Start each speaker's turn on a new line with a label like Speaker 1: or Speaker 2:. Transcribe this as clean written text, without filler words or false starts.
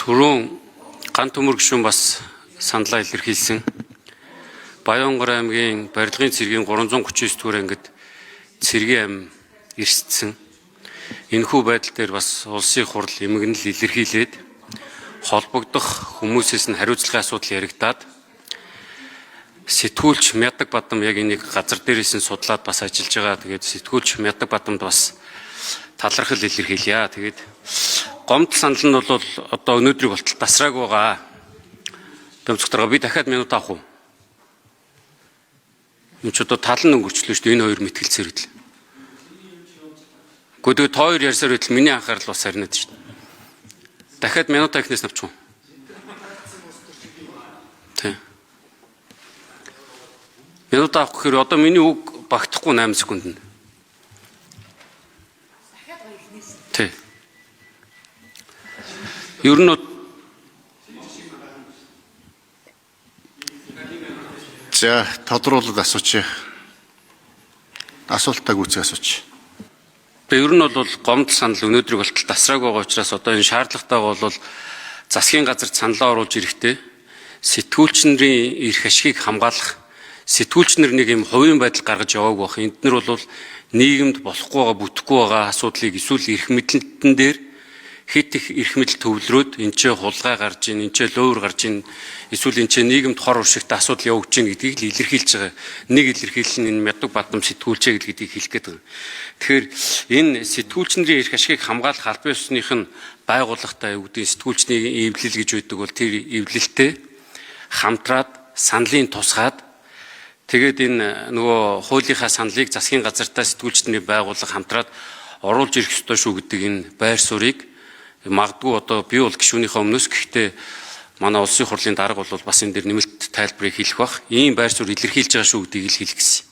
Speaker 1: Түрүүн Ган Төмөр гишүүн бас саналаа илэрхийлсэн. Баянгар аймгийн барилгын цэргийн 339 дугаар ангид цэргийн ам эрсдсэн. Энэхүү байдал дээр бас улсын хурал эмгэнэл илэрхийлээд холбогдох хүмүүсээс нь хариуцлагын асуудал яригадаад сэтгүүлч Мядаг Бадам яг энийг газар дээрээс нь судлаад бас ажиллаж байгаа. Тэгээд сэтгүүлч Мядаг Бадамд бас талархал илэрхийлье. Тэгээд гомдол санал нь бол одоо өнөөдрийг болтол тасрааг байгаа. Томцогтороо би дахиад минут авах уу? Энэ ч одоо тал нь өнгөрчлөө шүү дээ. Энэ хоёр мэтгэлцээр хэвэл. Гэхдээ та хоёр ярьсаар хэвэл миний анхаарал бас харнаад шүү дээ. Дахиад минут ахнаас навчих уу? Тий. Минут авах гэхээр одоо миний үг багтахгүй 8 секунд нь. Тий. Ер нь
Speaker 2: за тодруулаад асууч. Асуултаа гүйцээ асууч.
Speaker 1: Тэгээ ер нь бол гомдол санал өнөөдрийг болтол тасрааг байгаа учраас одоо энэ шаардлагатайгаа бол засгийн газарт саналаа оруулж ирэхдээ сэтгүүлчнэрийн эрх ашигыг хамгаалах сэтгүүлчнэр нэг юм хувийн байдал гаргаж яваагүй бах. Энд нар бол нийгэмд болохгүй байгаа, бүтэхгүй байгаа асуудлыг эсвэл эрх мэдлэлтэн дээр хит их эрх мэдэл төвлөрөөд энэ ч хулгай гарж ийн, энэ ч лөөвөр гарж ийн, эсвэл энэ ч нийгэмд хор уршигтай асуудал явагдаж ийн гэдгийг л илэрхийлж байгаа. Нэг илэрхийлэл нь энэ Мядаг Бадам сэтгүүлчээ гэдгийг хэлэх гээд байгаа. Тэгэхээр энэ сэтгүүлчнэрийн эрх ашигыг хамгаалах албан ёсных нь байгууллагатай юу гэдэг сэтгүүлчний эвлэл гэж байдаг бол тэр эвлэлтэй хамтраад саналын тусгаад тэгээд энэ нөгөө хуулийнхаа саналыг засгийн газартаа сэтгүүлчдний байгууллага хамтраад оруулж ирэх ёстой шүү гэдэг энэ байр суурийг магадгүй одоо би бол гишүүнийхээ өмнөөс гэхдээ манай улсын хурлын дарга бол бас энэ дээр нэмэлт тайлбарыг хэлэх бах. Ийм байр суурь илэрхийлж байгаа шүү гэдгийг л хэлэх гэсэн.